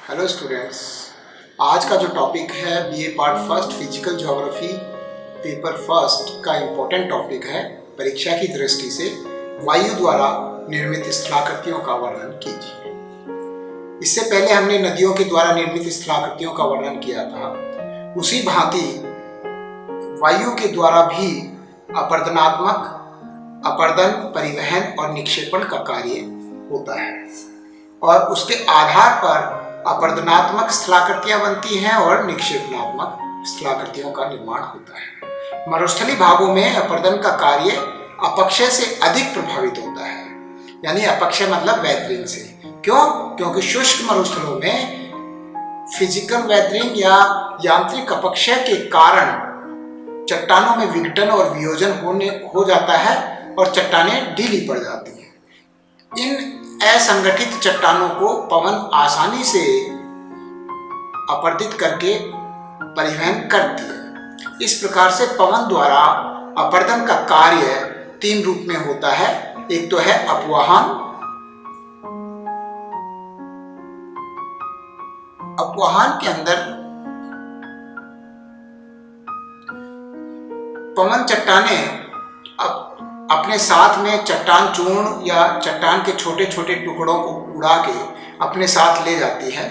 Hello students, आज का जो टॉपिक है BA part first physical geography paper first का इम्पोर्टेंट टॉपिक है। परीक्षा की दृष्टि से वायु द्वारा निर्मित स्थलाकृतियों का वर्णन कीजिए। इससे पहले हमने नदियों के द्वारा निर्मित स्थलाकृतियों का वर्णन किया था। उसी भांति वायु के द्वारा भी अपरदनात्मक, अपरदन, परिवहन और निक्षेपण का कार्य होता है और उसके आधार पर अपरदनात्मक स्थलाकृतियां बनती हैं और निक्षेपणात्मक स्थलाकृतियों का निर्माण होता है। मरुस्थलीय भागों में अपरदन का कार्य अपक्षय से अधिक प्रभावित होता है, यानी अपक्षय मतलब वेदरिंग से। क्यों? क्योंकि शुष्क मरुस्थलों में फिजिकल वेदरिंग या यांत्रिक अपक्षय के कारण चट्टानों में विघटन और वियोजन हो जाता है और चट्टानें ढीली पड़ जाती हैं। इन असंगठित चट्टानों को पवन आसानी से अपरदित करके परिवहन करती है। इस प्रकार से पवन द्वारा अपरदन का कार्य 3 रूप में होता है। एक तो है अपवाहन। अपवाहन के अंदर पवन चट्टानें अपने साथ में चट्टान चूर्ण या चट्टान के छोटे छोटे टुकड़ों को उड़ा के अपने साथ ले जाती है।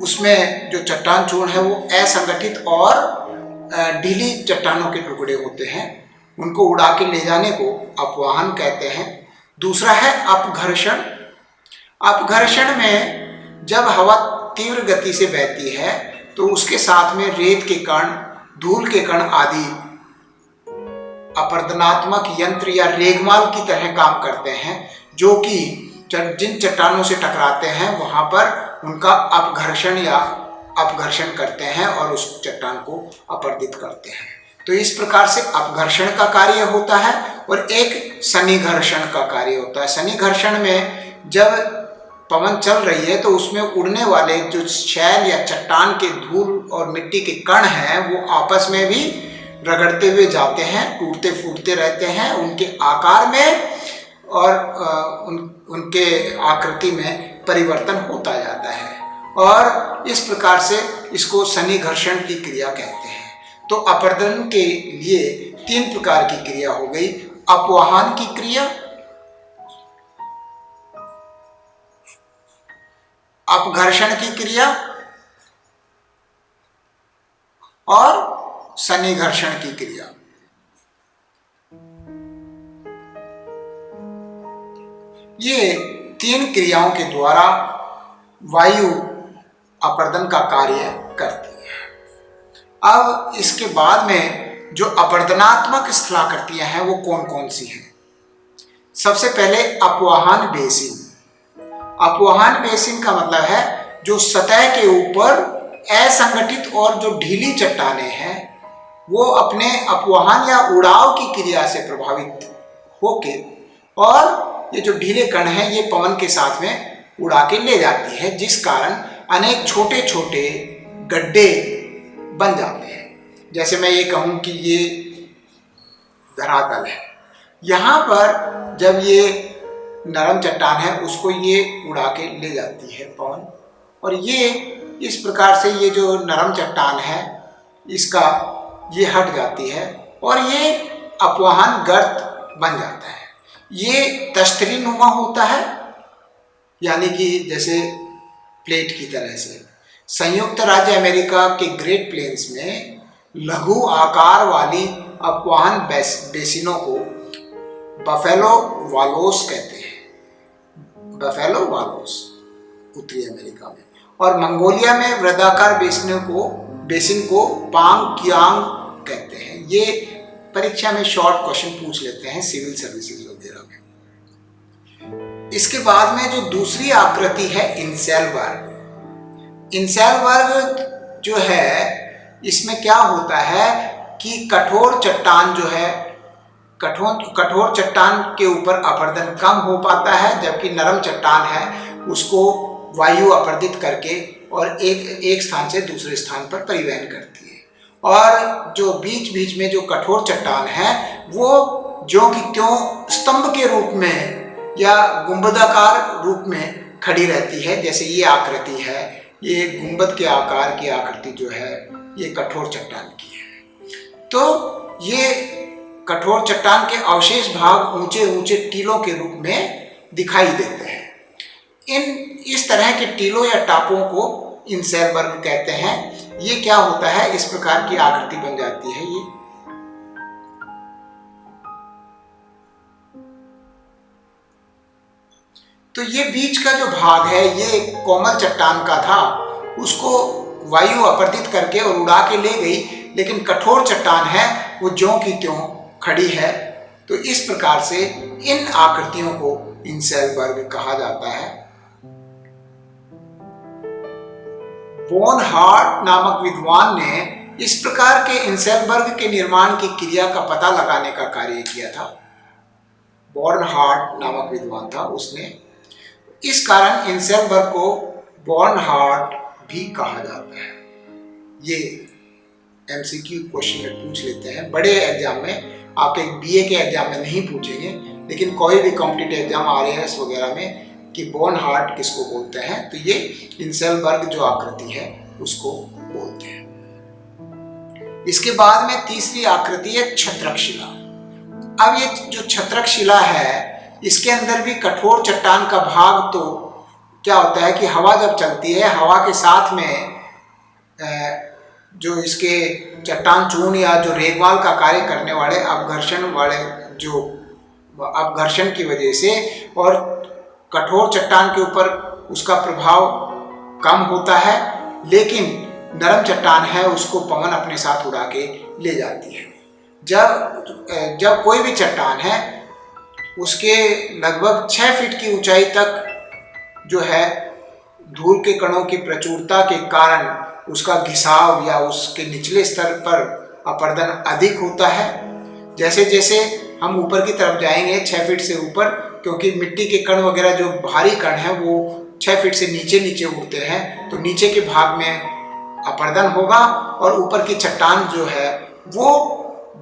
उसमें जो चट्टान चूर्ण है वो असंगठित और ढीली चट्टानों के टुकड़े होते हैं। उनको उड़ा के ले जाने को अपवाहन कहते हैं। दूसरा है अपघर्षण। अपघर्षण में जब हवा तीव्र गति से बहती है तो उसके साथ में रेत के कण, धूल के कण आदि अपरदनात्मक यंत्र या रेगमाल की तरह काम करते हैं, जो कि जिन चट्टानों से टकराते हैं वहां पर उनका अपघर्षण करते हैं और उस चट्टान को अपरदित करते हैं। तो इस प्रकार से अपघर्षण का कार्य होता है और एक सन्निघर्षण का कार्य होता है। सन्निघर्षण में जब पवन चल रही है तो उसमें उड़ने वाले जो शैल या चट्टान के धूल और मिट्टी के कण हैं वो आपस में भी रगड़ते हुए जाते हैं, टूटते फूटते रहते हैं। उनके आकार में और उनके आकृति में परिवर्तन होता जाता है और इस प्रकार से इसको सन्निघर्षण की क्रिया कहते हैं। तो अपरदन के लिए 3 प्रकार की क्रिया हो गई। अपवाहन की क्रिया, अपघर्षण की क्रिया और सन्निघर्षण की क्रिया। ये 3 क्रियाओं के द्वारा वायु अपरदन का कार्य करती है। अब इसके बाद में जो अपरदनात्मक स्थलाकृतियां हैं वो कौन कौन सी हैं? सबसे पहले अपवाहन बेसिन। अपवाहन बेसिन का मतलब है जो सतह के ऊपर असंगठित और जो ढीली चट्टानें हैं वो अपने अपवाहन या उड़ाव की क्रिया से प्रभावित होके और ये जो ढीले कण हैं ये पवन के साथ में उड़ा के ले जाती है, जिस कारण अनेक छोटे छोटे गड्ढे बन जाते हैं। जैसे मैं ये कहूँ कि ये धरातल है, यहाँ पर जब ये नरम चट्टान है उसको ये उड़ा के ले जाती है पवन, और ये इस प्रकार से ये जो नरम चट्टान है इसका ये हट जाती है और ये अपवाहन गर्त बन जाता है। ये तश्तरी नुमा होता है, यानी कि जैसे प्लेट की तरह से। संयुक्त राज्य अमेरिका के ग्रेट प्लेन्स में लघु आकार वाली अपवाहन बेसिनों को बफेलो वालोस कहते हैं। बफेलो वालोस उत्तरी अमेरिका में, और मंगोलिया में वृत्ताकार बेसिन को पांग कियांग कहते हैं। ये परीक्षा में शॉर्ट क्वेश्चन पूछ लेते हैं सिविल सर्विसेज वगैरह में। इसके बाद में जो दूसरी आकृति है इंसेलबर्ग। इंसेलबर्ग जो है इसमें क्या होता है कि कठोर चट्टान जो है, कठोर चट्टान के ऊपर अपरदन कम हो पाता है, जबकि नरम चट्टान है उसको वायु अपरदित करके और एक स्थान से दूसरे स्थान पर परिवहन करती है। और जो बीच बीच में जो कठोर चट्टान है वो ज्यों की त्यों स्तंभ के रूप में या गुंबदाकार रूप में खड़ी रहती है। जैसे ये आकृति है, ये गुंबद के आकार की आकृति जो है ये कठोर चट्टान की है। तो ये कठोर चट्टान के अवशेष भाग ऊंचे ऊंचे टीलों के रूप में दिखाई देते हैं। इस तरह के टीलों या टापुओं को इंसेलबर्ग कहते हैं। ये क्या होता है, इस प्रकार की आकृति बन जाती है ये। तो ये बीच का जो भाग है ये कोमल चट्टान का था, उसको वायु अपरदित करके और उड़ा के ले गई, लेकिन कठोर चट्टान है वो ज्यों की त्यों खड़ी है। तो इस प्रकार से इन आकृतियों को इंसेलबर्ग कहा जाता है। बोनहार्ट नामक विद्वान ने इस प्रकार के इंसेलबर्ग के निर्माण की क्रिया का पता लगाने का कार्य किया था। बोनहार्ट नामक विद्वान था उसने, इस कारण इंसेलबर्ग को बोनहार्ट भी कहा जाता है। ये एमसीक्यू क्वेश्चन में पूछ लेते हैं, बड़े एग्जाम में, आपके बीए के एग्जाम में नहीं पूछेंगे, लेकिन कोई भी कॉम्पिटिटिव एग्जाम आरएएस वगैरह में कि बोनहार्ट किसको बोलते हैं, तो ये इंसेलबर्ग जो आकृति है उसको बोलते हैं। इसके बाद में तीसरी आकृति है छत्रक शिला। अब ये जो छत्रक शिला है इसके अंदर भी कठोर चट्टान का भाग, तो क्या होता है कि हवा जब चलती है, हवा के साथ में जो इसके चट्टान चूर्ण या जो रेगमाल का कार्य करने वाले अपघर्षण की वजह से और कठोर चट्टान के ऊपर उसका प्रभाव कम होता है, लेकिन नरम चट्टान है उसको पवन अपने साथ उड़ा के ले जाती है। जब कोई भी चट्टान है उसके लगभग 6 फीट की ऊंचाई तक जो है धूल के कणों की प्रचुरता के कारण उसका घिसाव या उसके निचले स्तर पर अपरदन अधिक होता है। जैसे जैसे हम ऊपर की तरफ जाएंगे 6 फीट से ऊपर, क्योंकि मिट्टी के कण वगैरह जो भारी कण हैं वो 6 फीट से नीचे नीचे उड़ते हैं, तो नीचे के भाग में अपरदन होगा और ऊपर की चट्टान जो है वो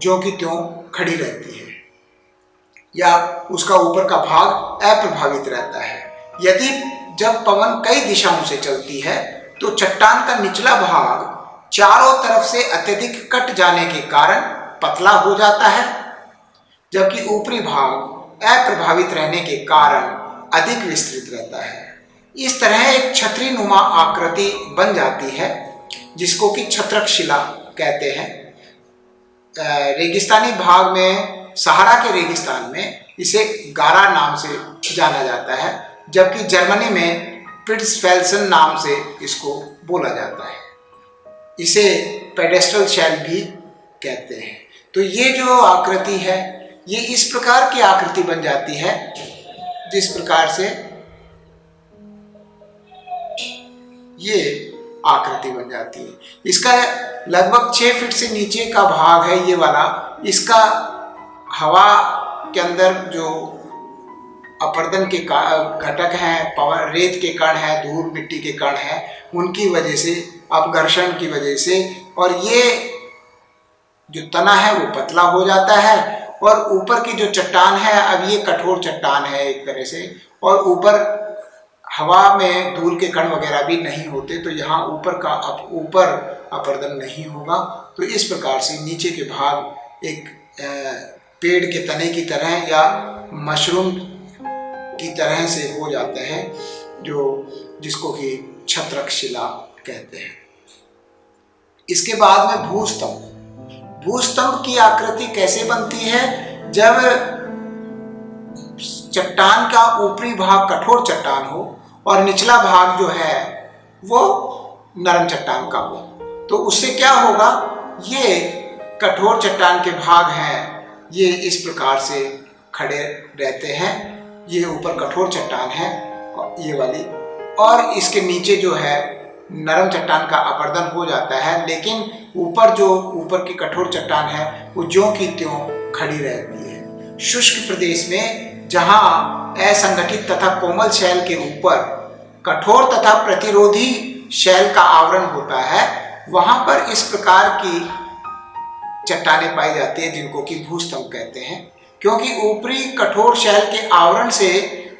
ज्यों की त्यों खड़ी रहती है या उसका ऊपर का भाग अप्रभावित रहता है। यदि जब पवन कई दिशाओं से चलती है तो चट्टान का निचला भाग चारों तरफ से अत्यधिक कट जाने के कारण पतला हो जाता है, जबकि ऊपरी भाग अप्रभावित रहने के कारण अधिक विस्तृत रहता है। इस तरह एक छतरी नुमा आकृति बन जाती है जिसको कि छत्रक शिला कहते हैं। रेगिस्तानी भाग में, सहारा के रेगिस्तान में इसे गारा नाम से जाना जाता है, जबकि जर्मनी में पिट्सफेल्सन नाम से इसको बोला जाता है। इसे पेडेस्ट्रल शैल भी कहते हैं। तो ये जो आकृति है ये इस प्रकार की आकृति बन जाती है जिस प्रकार से ये आकृति बन जाती है। इसका लगभग 6 फीट से नीचे का भाग है ये वाला, इसका हवा के अंदर जो अपरदन के घटक हैं, पवन, रेत के कण हैं, धूल मिट्टी के कण हैं, उनकी वजह से, अपघर्षण की वजह से, और ये जो तना है वो पतला हो जाता है और ऊपर की जो चट्टान है, अब ये कठोर चट्टान है एक तरह से, और ऊपर हवा में धूल के कण वगैरह भी नहीं होते, तो यहाँ ऊपर अपरदन नहीं होगा। तो इस प्रकार से नीचे के भाग एक पेड़ के तने की तरह या मशरूम की तरह से हो जाते हैं, जिसको कि छत्रक शिला कहते हैं। इसके बाद में भूस्तंभ। भूस्तंभ की आकृति कैसे बनती है? जब चट्टान का ऊपरी भाग कठोर चट्टान हो और निचला भाग जो है वो नरम चट्टान का हो, तो उससे क्या होगा, ये कठोर चट्टान के भाग हैं ये इस प्रकार से खड़े रहते हैं। ये ऊपर कठोर चट्टान है ये वाली, और इसके नीचे जो है नरम चट्टान का अपरदन हो जाता है, लेकिन ऊपर की कठोर चट्टान है वो ज्यों की त्यों खड़ी रहती है। शुष्क प्रदेश में जहाँ असंगठित तथा कोमल शैल के ऊपर कठोर तथा प्रतिरोधी शैल का आवरण होता है, वहां पर इस प्रकार की चट्टानें पाई जाती है जिनको कि भूस्तंभ कहते हैं, क्योंकि ऊपरी कठोर शैल के आवरण से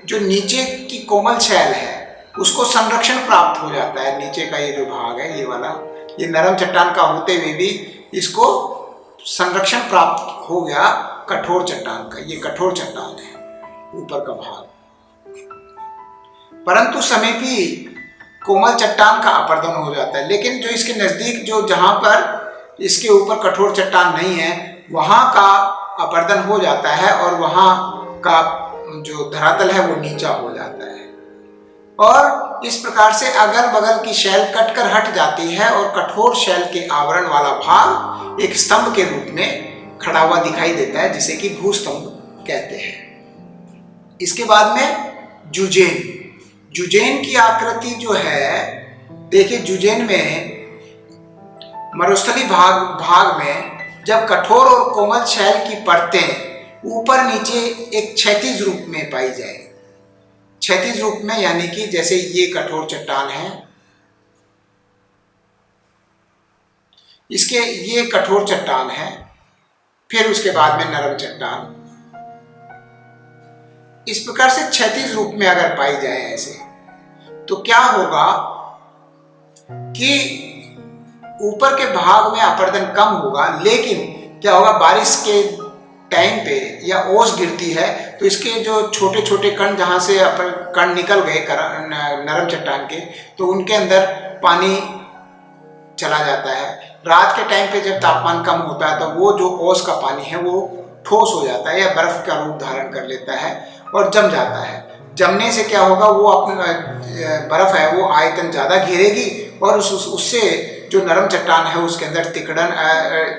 जो नीचे की कोमल शैल है उसको संरक्षण प्राप्त हो जाता है। नीचे का ये जो भाग है, ये वाला, ये नरम चट्टान का होते हुए भी इसको संरक्षण प्राप्त हो गया कठोर चट्टान का। ये कठोर चट्टान है ऊपर का भाग। परंतु समीपी कोमल चट्टान का अपरदन हो जाता है। लेकिन जो इसके नजदीक, जो जहां पर इसके ऊपर कठोर चट्टान नहीं है, वहां का अपरदन हो जाता है और वहां का जो धरातल है वो नीचा हो जाता है। और इस प्रकार से अगल बगल की शैल कटकर हट जाती है और कठोर शैल के आवरण वाला भाग एक स्तंभ के रूप में खड़ा हुआ दिखाई देता है, जिसे कि भूस्तंभ कहते हैं। इसके बाद में जुजेन। जुजेन की आकृति जो है, देखिए जुजेन में मरुस्थली भाग में जब कठोर और कोमल शैल की परतें ऊपर नीचे एक क्षैतिज रूप में पाई जाए, क्षैतिज रूप में, यानी कि जैसे ये कठोर चट्टान है, इसके ये कठोर चट्टान है, फिर उसके बाद में नरम चट्टान, इस प्रकार से क्षैतिज रूप में अगर पाई जाए ऐसे, तो क्या होगा कि ऊपर के भाग में अपरदन कम होगा। लेकिन क्या होगा, बारिश के टाइम पे या ओस गिरती है तो इसके जो छोटे छोटे कण, जहाँ से कण निकल गए नरम चट्टान के, तो उनके अंदर पानी चला जाता है। रात के टाइम पे जब तापमान कम होता है तो वो जो ओस का पानी है वो ठोस हो जाता है या बर्फ का रूप धारण कर लेता है और जम जाता है। जमने से क्या होगा, वो अपना बर्फ है वो आयतन ज़्यादा घेरेगी और उससे जो नरम चट्टान है उसके अंदर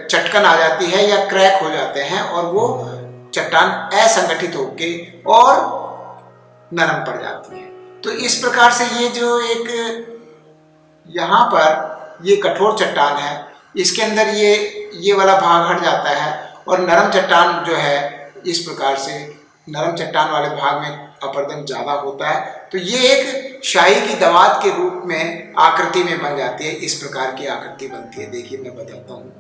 चटकन आ जाती है या क्रैक हो जाते हैं और वो चट्टान असंगठित होकर और नरम पड़ जाती है। तो इस प्रकार से ये जो एक यहाँ पर ये कठोर चट्टान है, इसके अंदर ये वाला भाग हट जाता है और नरम चट्टान जो है, इस प्रकार से नरम चट्टान वाले भाग में अपरदन ज़्यादा होता है। तो ये एक शाही की दवात के रूप में आकृति में बन जाती है। इस प्रकार की आकृति बनती है। देखिए मैं बताता हूँ,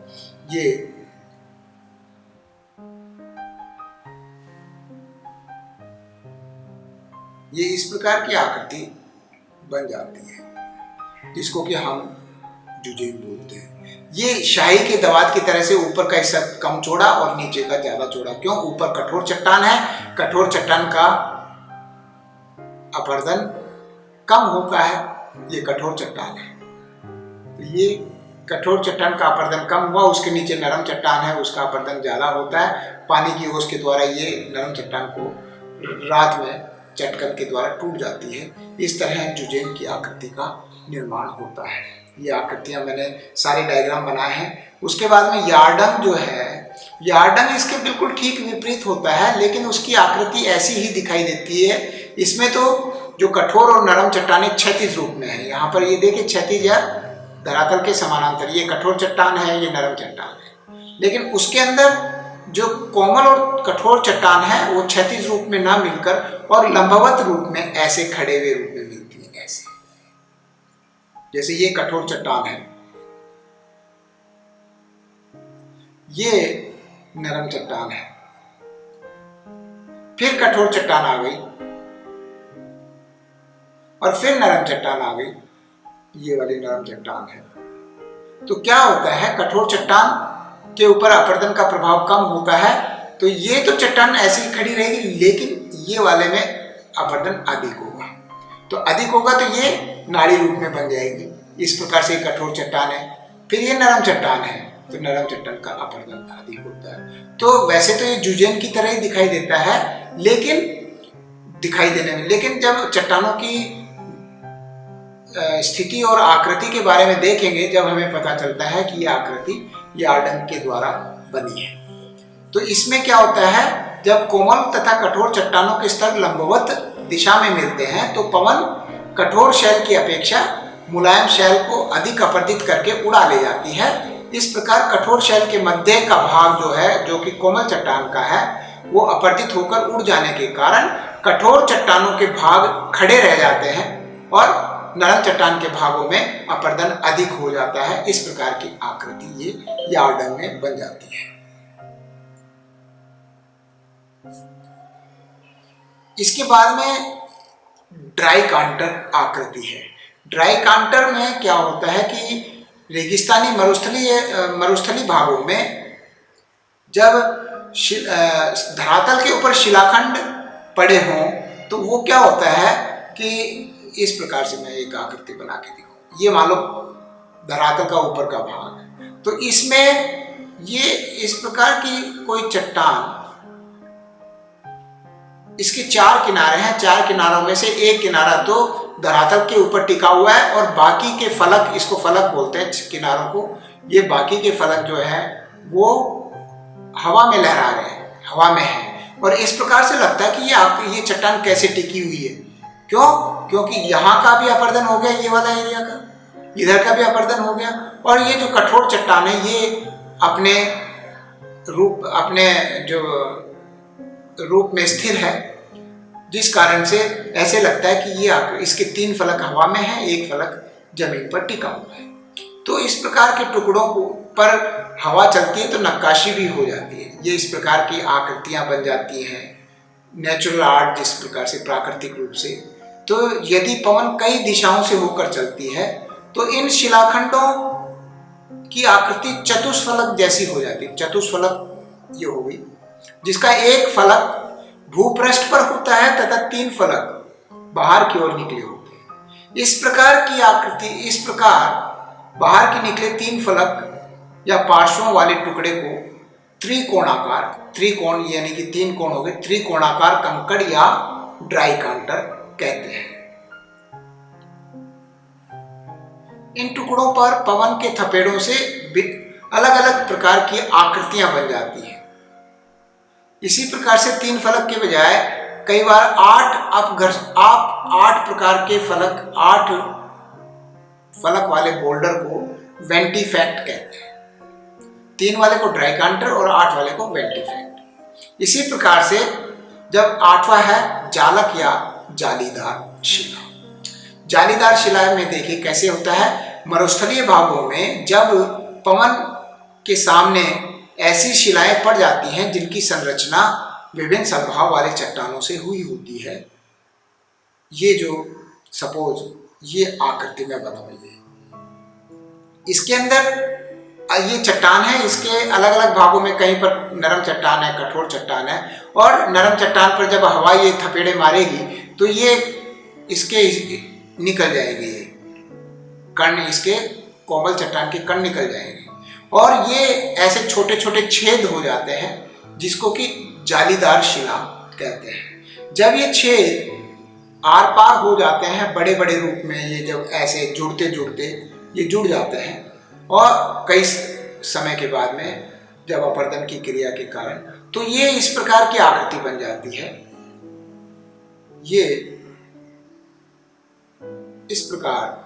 ये इस प्रकार की आकृति बन जाती है, जिसको कि हम जुजेन बोलते हैं। ये शाही के दवात की तरह से ऊपर का हिस्सा कम चौड़ा और नीचे का ज्यादा चौड़ा। क्यों? ऊपर कठोर चट्टान है, कठोर चट्टान का अपरदन कम होता है, ये कठोर चट्टान है। तो ये कठोर चट्टान का अपरदन कम हुआ, उसके नीचे नरम चट्टान है, उसका अपरदन ज्यादा होता है। पानी की ओस के द्वारा ये नरम चट्टान को रात में चटकन के द्वारा टूट जाती है। इस तरह जुजेन की आकृति का निर्माण होता है। ये आकृतियां मैंने सारे डायग्राम बनाए हैं। उसके बाद में यार्डंग जो है, यार्डंग इसके बिल्कुल ठीक विपरीत होता है, लेकिन उसकी आकृति ऐसी ही दिखाई देती है। इसमें तो जो कठोर और नरम चट्टानें क्षैतिज रूप में है। यहाँ पर ये देखिए क्षैतिज या धरातल के समानांतर, ये कठोर चट्टान है, ये नरम चट्टान है। लेकिन उसके अंदर जो कोमल और कठोर चट्टान है वो क्षैतिज रूप में ना मिलकर और लंबवत रूप में ऐसे खड़े हुए रूप में मिलती है। ऐसे जैसे ये कठोर चट्टान है, ये नरम चट्टान है, फिर कठोर चट्टान आ गई और फिर नरम चट्टान आ गई, ये वाली नरम चट्टान है। तो क्या होता है, कठोर चट्टान के ऊपर अपरदन का प्रभाव कम होता है, तो ये तो चट्टान ऐसी ही खड़ी रहेगी, लेकिन ये वाले में अपरदन अधिक होगा। तो अधिक होगा तो ये नाड़ी रूप में बन जाएगी। इस प्रकार से कठोर चट्टान है, फिर ये नरम चट्टान है, तो नरम चट्टान का अपरदन अधिक होता है। तो वैसे तो ये जुजेन की तरह ही दिखाई देता है, लेकिन दिखाई देने में, लेकिन जब चट्टानों की स्थिति और आकृति के बारे में देखेंगे, जब हमें पता चलता है कि ये आकृति यार्डंग के द्वारा बनी है। तो इसमें क्या होता है, जब कोमल तथा कठोर चट्टानों के स्तर लंबवत दिशा में मिलते हैं तो पवन कठोर शैल की अपेक्षा मुलायम शैल को अधिक अपरदित करके उड़ा ले जाती है। इस प्रकार कठोर शैल के मध्य का भाग जो है, जो कि कोमल चट्टान का है, वो अपरदित होकर उड़ जाने के कारण कठोर चट्टानों के भाग खड़े रह जाते हैं और नरम चट्टान के भागों में अपरदन अधिक हो जाता है। इस प्रकार की आकृति ये यार्डंग में बन जाती है। इसके बाद में ड्राई कांटर आकृति है। ड्राई कांटर में क्या होता है कि रेगिस्तानी मरुस्थली भागों में जब धरातल के ऊपर शिलाखंड पड़े हों तो वो क्या होता है कि इस प्रकार से मैं एक आकृति बना के दिखाऊं। ये मान लो धरातल का ऊपर का भाग है, तो इसमें ये इस प्रकार की कोई चट्टान, इसके 4 किनारे हैं, 4 किनारों में से एक किनारा तो धरातल के ऊपर टिका हुआ है और बाकी के फलक, इसको फलक बोलते हैं किनारों को, ये बाकी के फलक जो है वो हवा में लहरा रहे हैं, हवा में है। और इस प्रकार से लगता है कि ये चट्टान कैसे टिकी हुई है। क्यों? क्योंकि यहाँ का भी अपर्दन हो गया, ये वाला एरिया का, इधर का भी अपर्दन हो गया, और ये जो कठोर चट्टान है ये अपने जो रूप में स्थिर है, जिस कारण से ऐसे लगता है कि ये इसके 3 फलक हवा में है, एक फलक जमीन पर टिका हुआ है। तो इस प्रकार के टुकड़ों को पर हवा चलती है तो नक्काशी भी हो जाती है, ये इस प्रकार की आकृतियां बन जाती हैं, नेचुरल आर्ट जिस प्रकार से, प्राकृतिक रूप से। तो यदि पवन कई दिशाओं से होकर चलती है तो इन शिलाखंडों की आकृति चतुष्फलक जैसी हो जाती है। चतुष्फलक ये हो गई, जिसका एक फलक भूपृष्ठ पर होता है तथा 3 फलक बाहर की ओर निकले होते हैं। इस प्रकार की आकृति, इस प्रकार बाहर के निकले 3 फलक या पार्श्वों वाले टुकड़े को त्रिकोणाकार, त्रिकोण यानी कि 3 कोण हो गए, त्रिकोणाकार कंकड़ या ड्राई कांटर कहते हैं। इन टुकड़ों पर पवन के थपेड़ों से अलग अलग प्रकार की आकृतियां बन जाती हैं। इसी प्रकार से 3 फलक के बजाय कई बार 8 प्रकार के फलक, 8 फलक वाले बोल्डर को वेंटीफैक्ट कहते हैं। 3 वाले को ड्राई कांटर और 8 वाले को वेंटीफैक्ट। इसी प्रकार से जब 8वां है जालक या जालीदार शिला। जालीदार शिला में देखिए कैसे होता है, मरुस्थलीय भागों में जब पवन के सामने ऐसी शिलाएं पड़ जाती हैं जिनकी संरचना विभिन्न स्वभाव वाले चट्टानों से हुई होती है। ये जो सपोज ये आकृति में बना हुई है, इसके अंदर ये चट्टान है, इसके अलग अलग भागों में कहीं पर नरम चट्टान है, कठोर चट्टान है, और नरम चट्टान पर जब हवा ये थपेड़े मारेगी तो ये इसके निकल जाएंगे, कण, इसके कोमल चट्टान के कण निकल जाएंगे और ये ऐसे छोटे छोटे छेद हो जाते हैं जिसको कि जालीदार शिला कहते हैं। जब ये छेद आर पार हो जाते हैं बड़े बड़े रूप में, ये जब ऐसे जुड़ते जुड़ते ये जुड़ जाते हैं और कई समय के बाद में जब अपर्दन की क्रिया के कारण तो ये इस प्रकार की आकृति बन जाती है। ये इस प्रकार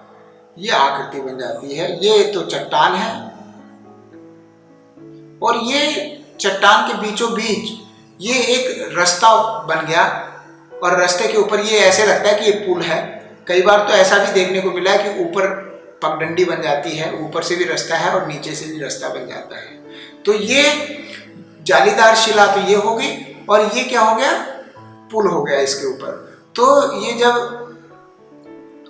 ये आकृति बन जाती है। ये तो चट्टान है और ये चट्टान के बीचों बीच ये एक रास्ता बन गया और रास्ते के ऊपर ये ऐसे लगता है कि ये पुल है। कई बार तो ऐसा भी देखने को मिला है कि ऊपर पगडंडी बन जाती है, ऊपर से भी रास्ता है और नीचे से भी रास्ता बन जाता है। तो ये जालीदार शिला तो ये हो गई और ये क्या हो गया, पुल हो गया इसके ऊपर। तो ये जब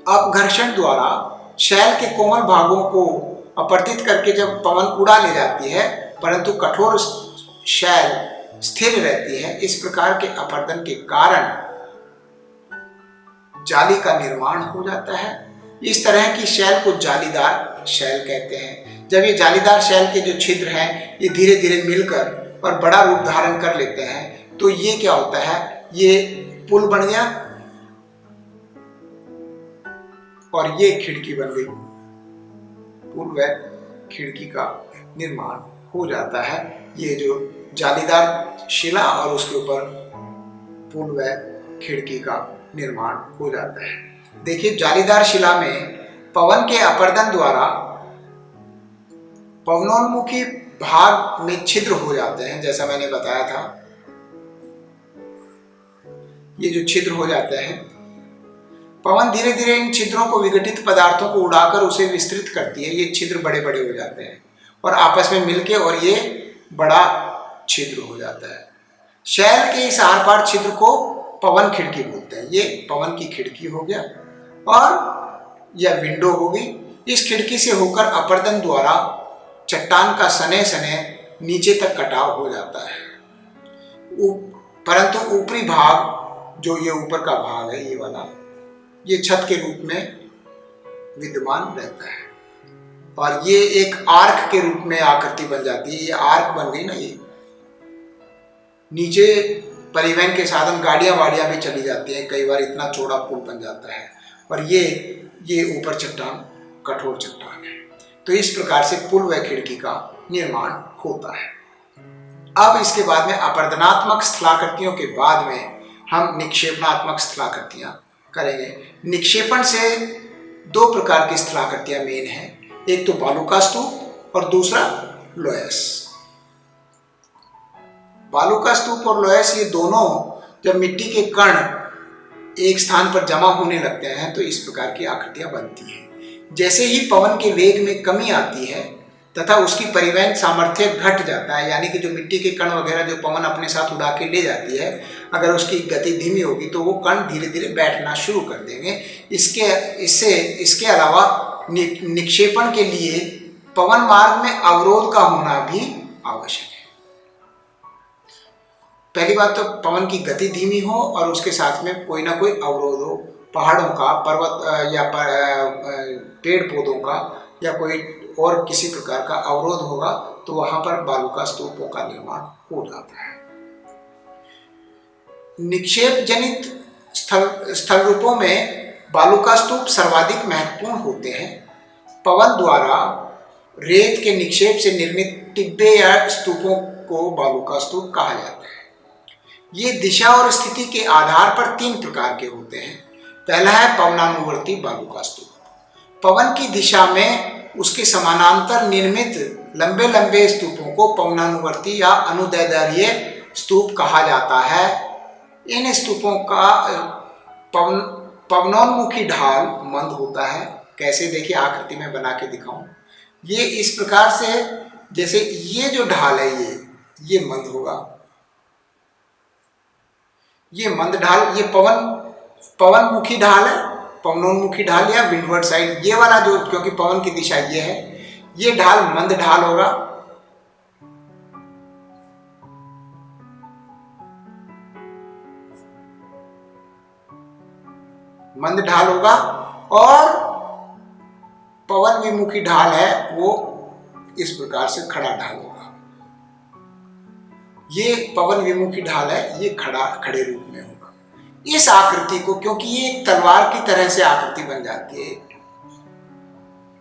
अपघर्षण द्वारा शैल के कोमल भागों को अपवर्तित करके जब पवन उड़ा ले जाती है परंतु कठोर शैल स्थिर रहती है, इस प्रकार के अपवर्तन के कारण जाली का निर्माण हो जाता है। इस तरह की शैल को जालीदार शैल कहते हैं। जब ये जालीदार शैल के जो छिद्र हैं ये धीरे धीरे मिलकर और बड़ा रूप धारण कर लेते हैं तो ये क्या होता है, ये पुल बन गया और ये खिड़की बन गई। पुल व खिड़की का निर्माण हो जाता है। ये जो जालीदार शिला और उसके ऊपर पुल व खिड़की का निर्माण हो जाता है। देखिए जालीदार शिला में पवन के अपवर्तन द्वारा पवनोन्मुखी भाग में छिद्र हो जाते हैं, जैसा मैंने बताया था। ये जो छिद्र हो जाते हैं, पवन धीरे धीरे इन छिद्रों को विघटित पदार्थों को उड़ाकर उसे विस्तृत करती है। ये छिद्र बड़े बड़े हो जाते हैं और आपस में मिलके और ये बड़ा छिद्र हो जाता है। शैल के इस आर पार छिद्र को पवन खिड़की बोलते हैं। ये पवन की खिड़की हो गया और यह विंडो होगी। इस खिड़की से होकर अपर्दन द्वारा चट्टान का सने सने नीचे तक कटाव हो जाता है, परंतु ऊपरी भाग जो ये ऊपर का भाग है ये वाला, ये छत के रूप में विद्यमान रहता है और ये एक आर्क के रूप में आकृति बन जाती है। ये आर्क बन गई ना, ये नीचे परिवहन के साधन गाड़ियां वाड़ियां भी चली जाती हैं, कई बार इतना चौड़ा पुल बन जाता है और ये ऊपर चट्टान कठोर चट्टान है। तो इस प्रकार से पुल व खिड़की का निर्माण होता है। अब इसके बाद में अपर्दनात्मक स्थलाकृतियों के बाद में हम निक्षेपणात्मक स्थलाकृतियां करेंगे। निक्षेपण से दो प्रकार की स्थलाकृतियां मेन हैं, एक तो बालू का स्तूप और दूसरा लोयस। बालू का स्तूप और लोयस ये दोनों जब मिट्टी के कण एक स्थान पर जमा होने लगते हैं तो इस प्रकार की आकृतियां बनती हैं। जैसे ही पवन के वेग में कमी आती है तथा उसकी परिवहन सामर्थ्य घट जाता है, यानी कि जो मिट्टी के कण वगैरह जो पवन अपने साथ उड़ा के ले जाती है, अगर उसकी गति धीमी होगी तो वो कण धीरे धीरे बैठना शुरू कर देंगे। इसके अलावा निक्षेपण के लिए पवन मार्ग में अवरोध का होना भी आवश्यक है। पहली बात तो पवन की गति धीमी हो और उसके साथ में कोई ना कोई अवरोध हो, पहाड़ों का, पर्वत या पेड़ पौधों का या कोई और किसी प्रकार का अवरोध होगा तो वहां पर बालू का स्तूपों का निर्माण हो जाता है। निक्षेप जनित स्थल रूपों में बालू का स्तूप सर्वाधिक महत्वपूर्ण होते हैं। पवन द्वारा रेत के निक्षेप से निर्मित टिब्बे या स्तूपों को बालू का स्तूप कहा जाता है। ये दिशा और स्थिति के आधार पर तीन प्रकार के होते हैं। पहला है पवनानुवर्ती बालू का स्तूप। पवन की दिशा में उसके समानांतर निर्मित लंबे लंबे स्तूपों को पवनानुवर्ती या अनुदैर्ध्य स्तूप कहा जाता है। इन स्तूपों का पवनोन्मुखी ढाल मंद होता है। कैसे, देखिए आकृति में बना के दिखाऊं। ये इस प्रकार से है, जैसे ये जो ढाल है ये मंद होगा, ये मंद ढाल, ये पवनमुखी ढाल है, पवनोन्मुखी ढाल या विंडवर्ड साइड, ये वाला जो, क्योंकि पवन की दिशा ये है, ये ढाल मंद ढाल होगा। मंद ढाल होगा और पवन विमुखी ढाल है वो इस प्रकार से खड़ा ढाल होगा। ये पवन विमुखी ढाल है, ये खड़े रूप में होगा। इस आकृति को, क्योंकि ये एक तलवार की तरह से आकृति बन जाती है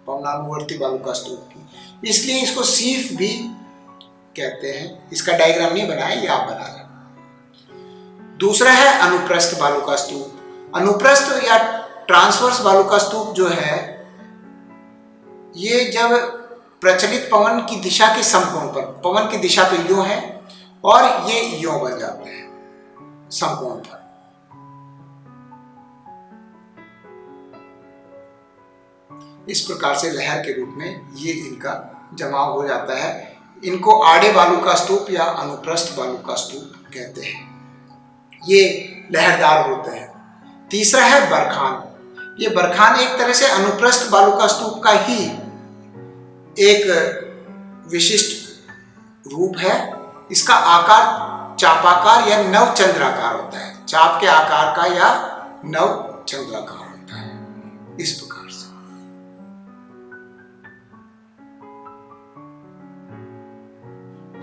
पवनानुवर्ती बालू का स्तूप की, इसलिए इसको सीफ भी कहते हैं। इसका डायग्राम नहीं बनाया, ये आप बना लें। दूसरा है अनुप्रस्थ बालू का स्तूप। अनुप्रस्थ या ट्रांसवर्स बालू का स्तूप जो है, ये जब प्रचलित पवन की दिशा के समकोण पर, पवन की दिशा तो यूं है और ये यूं बन जाते हैं समकोण पर। इस प्रकार से लहर के रूप में ये इनका जमाव हो जाता है। इनको आड़े बालू का स्तूप या अनुप्रस्थ बालू का स्तूप कहते हैं। ये लहरदार होते हैं। तीसरा है बरखान। ये बरखान एक तरह से अनुप्रस्थ बालू का स्तूप का ही एक विशिष्ट रूप है। इसका आकार चापाकार या नवचंद्राकार होता है। चाप के आकार का या नवचंद्राकार होता है। इस प्रकार से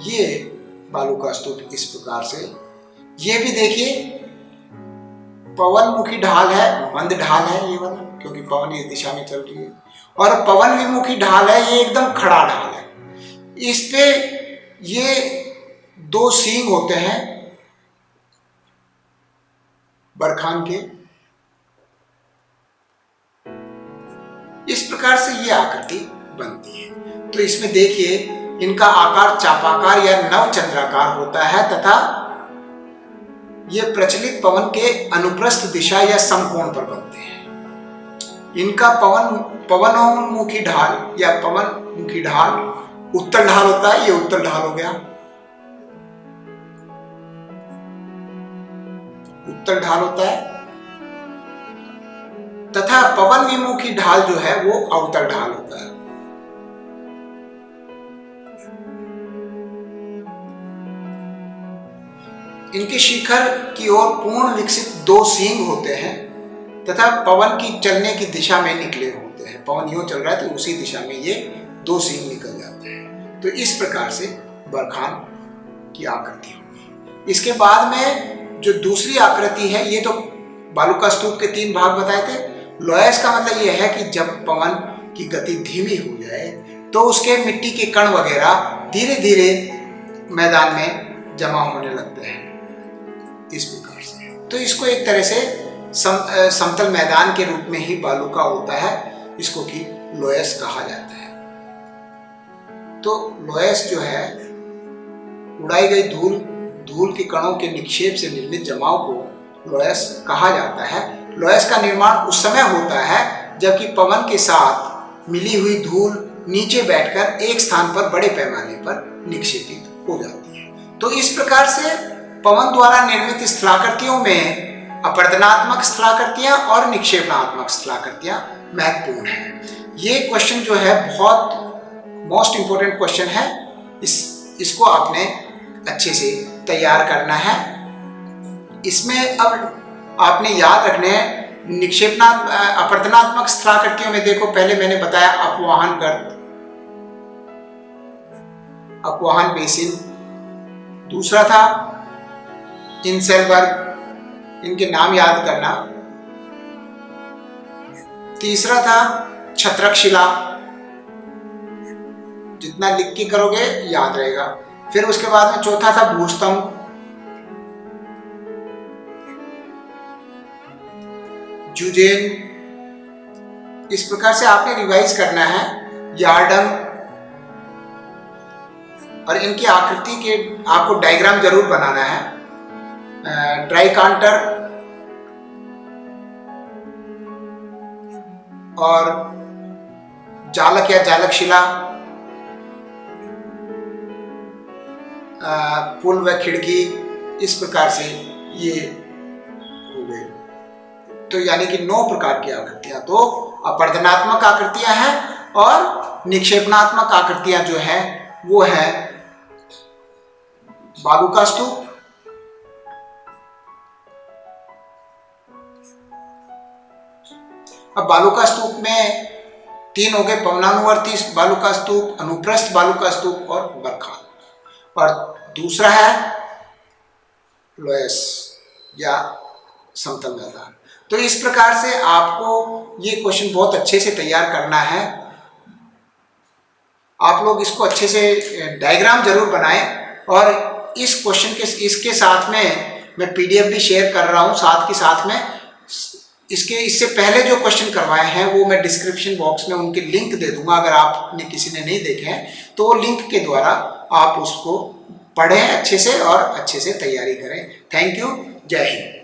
ये बालू का स्तूप इस प्रकार से। ये भी देखिए पवनमुखी ढाल है, मंद ढाल है ये वाला, क्योंकि पवन इस दिशा में चल रही है, और पवन विमुखी ढाल है, ये एकदम खड़ा ढाल है। इस पे ये दो सींग होते हैं बरखान के। इस प्रकार से ये आकृति बनती है। तो इसमें देखिए इनका आकार चापाकार या नवचंद्राकार होता है तथा ये प्रचलित पवन के अनुप्रस्थ दिशा या समकोण पर बनते हैं। इनका पवनोन्मुखी ढाल या पवनमुखी ढाल उत्तर ढाल होता है। ये उत्तर ढाल हो गया, उत्तर ढाल होता है तथा पवन विमुखी ढाल जो है वो अवतल ढाल होता है। इनके शिखर की ओर पूर्ण विकसित 2 सींग होते हैं तथा पवन की चलने की दिशा में निकले होते हैं। पवन यूं चल रहा है तो उसी दिशा में ये 2 सींग निकल जाते हैं। तो इस प्रकार से बरखान की आकृति होगी। इसके बाद में जो दूसरी आकृति है, ये तो बालू का स्तूप के 3 भाग बताए थे। लोयस का मतलब यह है कि जब पवन की गति धीमी हो जाए तो उसके मिट्टी के कण वगैरह धीरे धीरे मैदान में जमा होने लगते हैं, इस प्रकार से। तो इसको एक तरह से समतल मैदान के रूप में ही बालू का होता है, इसको कि लोयस कहा जाता है। तो लोयस जो है उड़ाई गई धूल के कणों के निक्षेप से निर्मित जमाव को लोयस कहा जाता है। लोयस का निर्माण उस समय होता है जबकि पवन के साथ मिली हुई धूल नीचे बैठकर एक स्थान पर बड़े पैमाने पर निक्षेपित हो जाती है। तो इस प्रकार से पवन द्वारा निर्मित स्थलाकृतियों में अपरदनात्मक स्थलाकृतियां और निक्षेपणात्मक स्थलाकृतियां महत्वपूर्ण हैं। ये क्वेश्चन जो है बहुत मोस्ट इंपोर्टेंट क्वेश्चन है। इसको आपने अच्छे से तैयार करना है। इसमें अब आपने याद रखने हैं अपरदनात्मक स्थलाकृतियों में देखो, पहले मैंने बताया अपवाहन गर्त, अपवाहन बेसिन, दूसरा था इंसेलबर्ग, इनके नाम याद करना, तीसरा था छत्रक शिला, जितना लिख के करोगे याद रहेगा। फिर उसके बाद में चौथा था भूस्तंभ, जुजेन, इस प्रकार से आपने रिवाइज करना है। यार्डंग, और इनकी आकृति के आपको डायग्राम जरूर बनाना है। ड्राइकांटर और जालक या जालक शिला, पुल व खिड़की, इस प्रकार से ये हो गए। तो यानी कि 9 प्रकार की आकृतियां तो अपरदनात्मक आकृतियां हैं और निक्षेपणात्मक आकृतियां जो है वो है बालू का स्तूप, अब बालू का स्तूप में 3 हो गए, पवनानुवर्ती बालू का स्तूप, अनुप्रस्थ बालू का स्तूप और बरखान, और दूसरा है लोयस या समतल मैदान। तो इस प्रकार से आपको ये क्वेश्चन बहुत अच्छे से तैयार करना है। आप लोग इसको अच्छे से डायग्राम जरूर बनाएं, और इस क्वेश्चन के इसके साथ में मैं पीडीएफ भी शेयर कर रहा हूँ साथ के साथ में। इससे पहले जो क्वेश्चन करवाए हैं वो मैं डिस्क्रिप्शन बॉक्स में उनके लिंक दे दूंगा। अगर आपने किसी ने नहीं देखे हैं तो वो लिंक के द्वारा आप उसको पढ़ें अच्छे से और अच्छे से तैयारी करें। थैंक यू, जय हिंद।